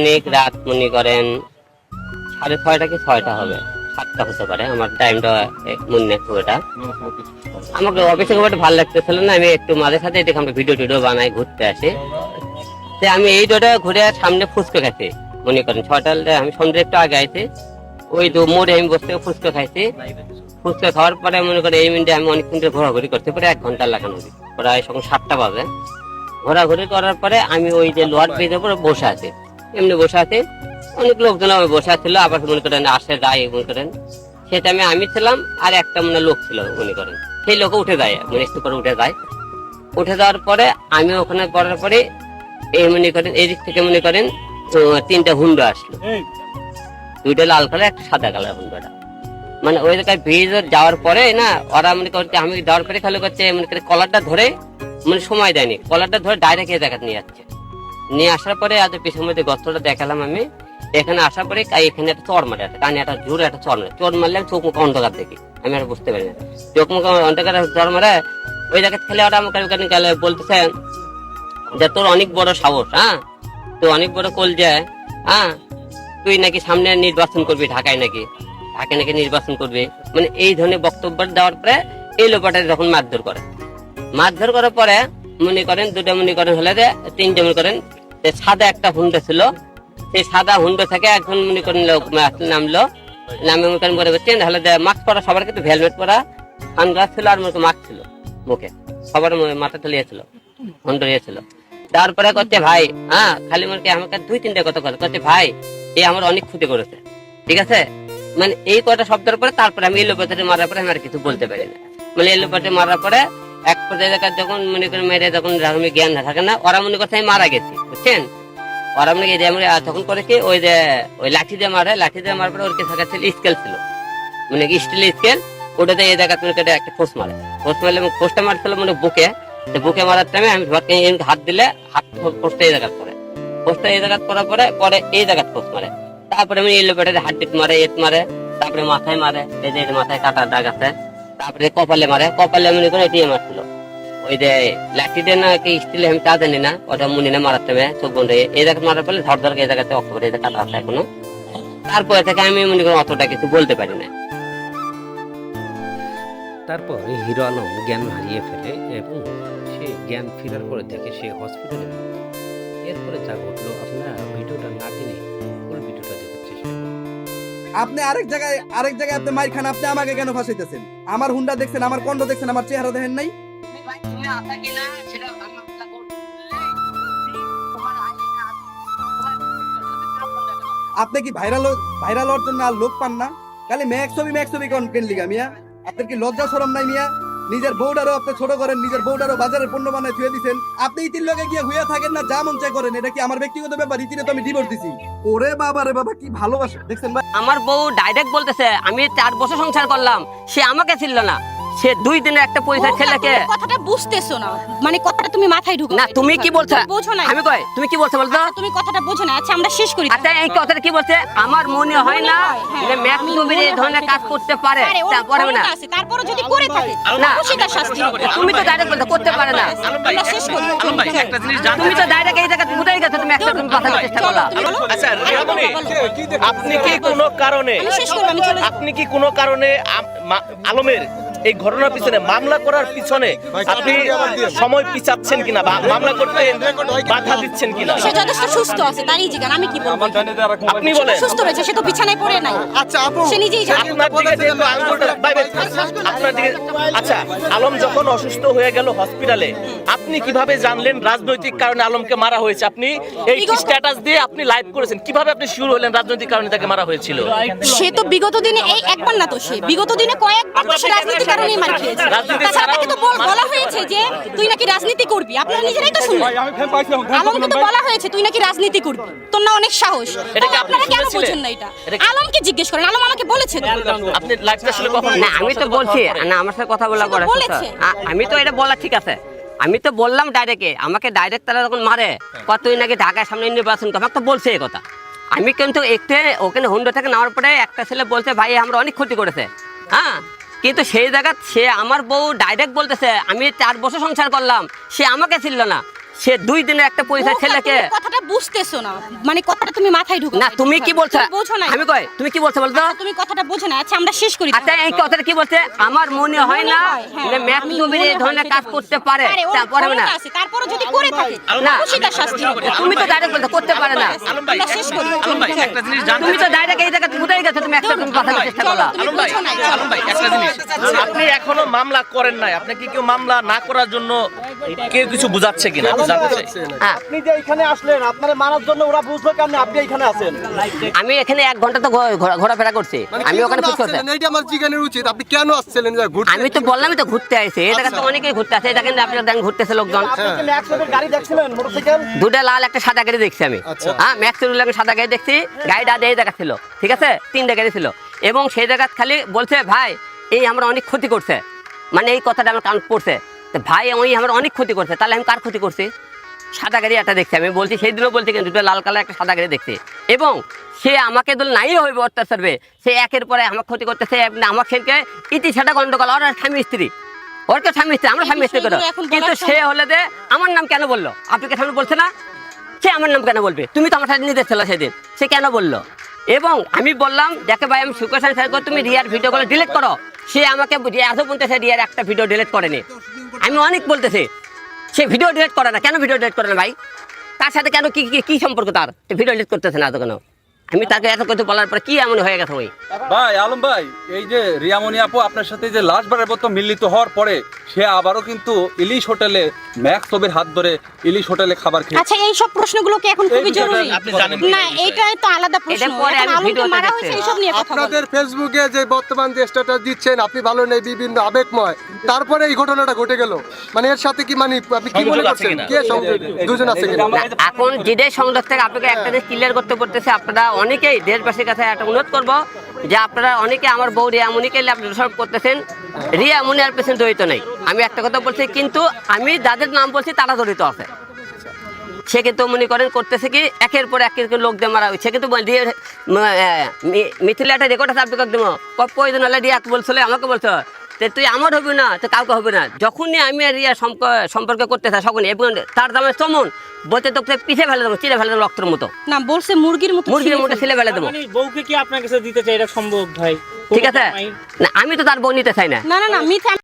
অনেক রাত মনে করেন 6:30 কি 6টা হবে, 7টা হতে পারে, আমার টাইমটা মনে নেই খুব এটা। আমাকে অফিসে খুব একটা ভালো লাগতেছিল না, আমি একটু মাঝে সাথে এদিকে আমরা ভিডিও টিডিও বানাই, ঘুরতে আসি। তো আমি এই রোডে ঘুরে সামনে ফুচকা খাইছি মনে করেন 6টা, আমি সন্ধ্যে একটু আগে আইছি, ওই তো মোড়ে আমি বসে ফুচকা খাইছি। ফুচকা খাওয়ার পরে মনে করেন এই মিনিটে আমি অনেকক্ষণ ধরে ঘোরাঘুরি করতে পারে, 1 ঘন্টা লাগানো, প্রায় সকাল 7টা বাজে। ঘোরাঘুরি করার পরে আমি ওই যে লোয়ার ব্রিজের উপরে বসে আছি, এমনি বসে আছি, অনেক লোকজন আমি বসে আছিল, আবার মনে করেন আসে যায় মনে করেন। সেটা আমি ছিলাম, আর একটা মনে লোক ছিল মনে করেন, সেই লোক উঠে যায়, মানে একটু করে উঠে যায়। উঠে যাওয়ার পরে আমি ওখানে করার পরে এই মনে করেন এদিক থেকে মনে করেন 3টা হুন্ডা আসলো, 2টা লাল কালার, একটা সাদা কালার হুন্ডাটা। মানে ওই জায়গায় ব্রিজ যাওয়ার পরে না, ওরা মনে করছে আমি যাওয়ার পরে খালি করছে মনে করে কলারটা ধরে, মানে সময় দেয়নি, কলারটা ধরে ডাইরেক্ট এই জায়গায় নিয়ে যাচ্ছে। নিয়ে আসার পরে আজ পিছনের মধ্যে গর্তটা দেখালাম আমি, এখানে আসার পরে এখানে একটা চড় মারে, কানে একটা জোরে একটা চড় মারলে চোখ মুখ অন্ধকার দেখি, আমি আর বুঝতে পারি না, চোখ মুখ অন্ধকার চড় মারে। ওই জায়গায় খেলে ওরা আমাকে গেলে বলতেছে যে তোর অনেক বড় সাহস, হ্যাঁ তুই অনেক বড় কলজা, হ্যাঁ তুই নাকি সামনে নির্বাচন করবি, ঢাকায় নাকি নির্বাচন করবি, মানে এই ধরনের বক্তব্য দেওয়ার পরে এই লোকটা যখন মারধর করার পরে মনে করেন 2টা মনে করেন হলে যে 3টে মনে করেন সাদা একটা হুন্ডা ছিল, সেই সাদা হুন্ডা থেকে একজন মনে করেন লোক নামলো, নামে মনে করেন বলে বলছেন হলে যে মাস্ক পরা, সবার কিন্তু হেলমেট পরা, সানগ্লাস ছিল, আর মনে মাস্ক ছিল মুখে, সবার মাথা তুলিয়েছিল, হুন্ডা নিয়েছিল। তারপরে করছে ভাই, হ্যাঁ খালি মনে আমাকে 2-3টা কথা করছে, ভাই এ আমার অনেক ক্ষতি করেছে, ঠিক আছে, মানে এই কয়টা শব্দের পরে তারপরে আমি এলোপাতে মারার পরে আমি আর কিছু বলতে পারি না, মানে এলোপাতে মারার পরে এক পর্যায়ে যখন মনে করেন মেরে যখন জ্ঞান না থাকে না, ওরা মনে করছে আমি মারা গেছি, বুঝছেন, ওরা মনে তখন করেছি ওই যে ওই লাঠি দিয়ে মারার পরে ওর কাছে স্কেল ছিল, মানে স্টিল স্কেল, ওটাতে এই জায়গা তুমি একটা ফোর্স মারলে ফোর্সটা মারছিল মানে বুকে মারার টাইমে আমি হাত দিলে হাত ফোর্সটা এই জায়গা করে, ফোর্সটা এই জায়গা করার পরে এই জায়গা ফোর্স মারে, তারপরে আমি এলোপেটারে হাড্ডিট মারে, মারে, তারপরে মাথায় মারে, এই যে মাথায় কাটা দাগ আছে, তারপরে কপালে মারে, কপালে মনে করে এটি মারছিল, ওই যে লাঠি দিয়ে না কি স্টিলে আমি তা জানি না, ওটা মনে না মারার টাইমে চোখ বন্ধ এই জায়গা মারার পরে ধর এই জায়গাতে অক্টোবরে কাটা আছে এখনো। তারপরে থেকে আমি মনে করি অতটা কিছু বলতে পারি না। তারপর হিরো আলম জ্ঞান হারিয়ে ফেলে এবং সে জ্ঞান ফেরার পরে থেকে সে হসপিটালে। এরপরে যা ঘটলো আপনারা ভিডিওটা না টেনে ফুল ভিডিওটা দেখার চেষ্টা করুন। আপনি আরেক জায়গায় আপনি মাইর খান, আপনি আমাকে কেন ফাঁসাইতেছেন? আমার হুন্ডা দেখছেন, আমার কণ্ঠ দেখছেন, আমার চেহারা দেখেন নাই? আপনি কি ভাইরাল হওয়ার জন্য আর লোক পান না? খালি ম্যাক্স ছবি কেন লিগা মিয়া? আপনার কি লজ্জা শরম নাই মিয়া? নিজের বউডারও আপনি ছোট করেন, নিজের বউডারও বাজারের পণ্য বানায় থুয়ে দিচ্ছেন। আপনি ইতির লগে গিয়ে হইয়া থাকেন না, যা মন চাই করেন, এটা কি আমার ব্যক্তিগত ব্যাপার? ইতিরে তো আমি ডিভোর্স দিছি। ওরে বাবা রে বাবা, কি ভালোবাসা দেখছেন ভাই। আমার বউ ডাইরেক্ট বলতেছে আমি 4 বছর সংসার করলাম, সে আমাকে ছিল না, সে 2 দিনের একটা পয়সা ছেলেকে। কথাটা বুঝতেছো না, মানে কথাটা তুমি মাথায় ঢুকাও না। তুমি কি বলছো বুঝো না? আমি কই তুমি কি বলছো বলতো? তুমি কথাটা বুঝো না। আচ্ছা আমরা শেষ করি। আচ্ছা এই কথাটা কি বলছে? আমার মনে হয় না যে ম্যাক্স নবীর এই ধরনের কাজ করতে পারে, তারপরে না তারপরে যদি করে থাকে না সেটা শাস্তি হবে। তুমি তো ডাইরেক্ট বলতে করতে পারে না। আমরা শেষ করি। একটা জিনিস জানতে তুমি তো ডাইরেক্ট এই জায়গা বুঝাই গেছো, তুমি একটা তুমি কথা বলার চেষ্টা করলা। আচ্ছা রিয়ামণি, আপনি কি কোনো কারণে আলমের এই ঘটনার পিছনে মামলা করার পিছনে আপনি সময় পিছাচ্ছেন কিনা বা মামলা করতে বাধা দিচ্ছেন কিনা? সে যথেষ্ট সুস্থ আছে, তারই জিজ্ঞান আমি কি বলবো? আপনি বলেন সুস্থ রয়েছে, সে তো বিছানায় পড়ে নাই। আচ্ছা আপু, সে নিজেই জানে। আপনার দিকে যেহেতু আঙ্গুলটা আপনার দিকে। আচ্ছা আলম যখন অসুস্থ হয়ে গেল হসপিটালে, আপনি কিভাবে জানলেন রাজনৈতিক কারণে আলমকে মারা হয়েছে? আপনি এই স্ট্যাটাস দিয়ে আপনি লাইভ করেছেন, কিভাবে আপনি শিওর হলেন রাজনৈতিক কারণে তাকে মারা হয়েছিল? সে তো বিগত দিনে এই একবার না, তো সে বিগত দিনে কয়েকবার তো সে রাজনীতির কারণেই মার খেয়েছে। তাছাড়া তাকে তো বলা হয়েছে যে তুই নাকি রাজনীতি করবি, আপনারা নিজেরাই তো শুনলেন। আলমকে তো বলা হয়েছে তুই নাকি রাজনীতি করবি, তোর না অনেক সাহস। আপনারা কেন বুঝেন না এটা? আলমকে জিজ্ঞেস করেন, আলম আমাকে বলেছে। আপনি লাইভটা আসলে কখন? না আমি তো বলছি না, আমার সাথে কথা বলা করে আমি তো এটা বলা ঠিক আছে, আমি তো বললাম ডাইরেক্ট, আমাকে ডাইরেক্ট তারা যখন মারে তুই নাকি ঢাকার সামনে নির্বাচন কর, আমাকে তো বলছে এই কথা। আমি কিন্তু একটু ওখানে হুন্ডা থেকে নামার পরে একটা ছেলে বলছে ভাই আমরা অনেক ক্ষতি করেছে, হ্যাঁ, কিন্তু সেই জায়গা সে আমার বউ ডাইরেক্ট বলতেছে আমি 4 বছর সংসার করলাম, সে আমাকে ছিল না, সে 2 দিনের একটা পরিচয় ছেলেকে তুমি কথাটা বুঝতেছো না, মানে কথাটা তুমি মাথায় ঢুকো না, তুমি কি বলছো? বোঝো না। আমি কই তুমি কি বলছো বলতো? তুমি কথাটা বোঝো না। আচ্ছা আমরা শেষ করি। আচ্ছা এই কথাটা কি বলছে? আমার মনে হয় না হ্যাঁ, যে ম্যাক্স আমি ছবির মনে এই হয় ধরনের সেটা কাজ করতে পারে, ওর তারপরে না। ক্ষমতা আছে, তারপরে যদি করে থাকে না, অবশ্যই তার শাস্তি হবে। তুমি তো ডাইরেক্ট বলতে করতে পারে না। আলম ভাই, আমরা শেষ করি। আলম ভাই একটা জিনিস জানতে তুমি তো ডাইরেক্ট এই জায়গায় বুঝাই গেছো, তুমি একটা তুমি কথা বলার চেষ্টা করলা। আলম ভাই, আলম ভাই একটা জিনিস, আপনি এখনো মামলা করেন নাই, আপনি কি কেউ মামলা না করার জন্য কেউ কিছু বুঝাচ্ছে কিনা আমি জানতে চাই। হ্যাঁ, আপনি যে এখানে আসলেন আপনারা মারার জন্য ওরা বুঝলো কেমনে আপনি এখানে আছেন? আমি এখানে 1 ঘন্টা তো ঘোরাফেরা করছি, আমি ওখানে খুশি হতে। এইটা আমার জিজ্ঞানের উচিত, আপনি কেন আসছিলেন ঘুরতে? আমি তো বললামই তো ঘুরতে আইছি, এই জায়গা তো অনেকেই ঘুরতে আসে, এই জায়গায় আপনারা দেখেন ঘুরতেছে লোকজন। আপনি কি ম্যাক্সের গাড়ি দেখছিলেন মোটরসাইকেল? 2টা লাল একটা সাদা গাড়ি দেখছি আমি। হ্যাঁ, ম্যাক্সের লাগে সাদা গাড়ি দেখছি, গাড়িটা এই জায়গা ছিল, ঠিক আছে, 3টা গাড়ি ছিল। এবং সেই জায়গা খালি বলছে ভাই এই আমরা অনেক ক্ষতি করছে, মানে এই কথাটা আমার কান পড়ছে, তো ভাই ওই আমার অনেক ক্ষতি করছে। তাহলে আমি কার ক্ষতি করছি? সাদা গাড়ি একটা দেখছি, আমি বলছি সেই দিনও বলছি কিন্তু 2টা লাল কালার একটা সাদা গাড়ি দেখছি। এবং সে আমাকে দল নাই হইবে অত্যাচারবে, সে একের পরে আমার ক্ষতি করতেছে। আমার সেদিকে ইতি সেটা গন্ডগোল, ওর স্বামী স্ত্রী, ওর তো স্বামী স্ত্রী, আমরা স্বামী স্ত্রী করো, কিন্তু সে হলে যে আমার নাম কেন বললো? আপনাকে সামনে বলছে না, সে আমার নাম কেন বলবে? তুমি তো আমার সাথে নিতে ছিল সেদিন, সে কেন বললো? এবং আমি বললাম দেখে ভাই আমি সুকেশ তুমি রিয়ার ভিডিওগুলো ডিলিট করো। সে আমাকে এত বলতেছে রিয়ার একটা ভিডিও ডিলিট করেনি। আমি অনেক বলতেছি সে ভিডিও ডিলিট করে না, কেন ভিডিও ডিলিট করে না ভাই? তার সাথে কেন কি সম্পর্ক তার? ভিডিও ডিলিট করতেছে না তো কেন? আমি তাকে এত কিছু বলার পর কি এমন হয়ে গেছে ওই? ভাই আলম ভাই, এই যে রিয়ামণি আপু আপনার সাথে যে লাস্টবারের মতো মিলিত হওয়ার পরে সে আবারও কিন্তু ইলিশ হোটেলে ম্যাক্স ছবির হাত ধরে ইলিশ হোটেলে খাবার খেয়ে। আচ্ছা এই সব প্রশ্নগুলো কি এখন খুবই জরুরি? আপনি জানেন না, এইটাই তো আলাদা প্রশ্ন। এটার পরে এখন আমি আলমকে ভিডিওটা মারা দেখছি। হয়েছে এইসব নিয়ে কথা বলো। আপনাদের ফেসবুকে যে বর্তমান যে স্ট্যাটাস দিচ্ছেন আপনি ভালো নেই, বিভিন্ন আবেগময়, তারপরে এই ঘটনাটা ঘটে গেল, মানে এর সাথে কি মানে আপনি কি মনে সংযোগ আছে করছেন? কিনা? কে সংযোগ? দুজন আছে কিনা? না, এখন যেটাই সংযোগ থেকে আপনাকে একটা জিনিস ক্লিয়ার করতে করতেছে, আপনারা অনেকেই দেশবাসীর কাছে একটা অনুরোধ করবো যে আপনারা অনেকে আমার বউ রিয়ামণিকে আপনি দোষারোপ করতেছেন, রিয়ামণি আর পেছনে জড়িত নাই। আমি একটা কথা বলছি, কিন্তু আমি যাদের নাম বলছি তারা জড়িত আছে। সে কিন্তু মনে করেন করতেছে কি একের পর একের লোক দিয়ে মারা হয়েছে, কিন্তু মিথিলা একটা রেকর্ড আছে আপনাকে দেবো, প্রয়োজন হলে রিয়া বলছিল আমাকে বলছো যে তুই আমার হবি না তো কাউকে হবে না। যখনই আমি আর রিয়া সম্পর্ক করতে চাই তখনই, এবং তার দামে চমন বলতে তোকে পিছিয়ে ফেলে দেবো, চিড়ে ফেলে দেবো রক্তের মতো, না বলছে মুরগির মতো ছিলে ফেলে দেবো। বউকে কি আপনার কাছে দিতে চাই এটা সম্ভব ভাই? ঠিক আছে, না আমি তো তার বউ নিতে চাই না। না মিথ্যা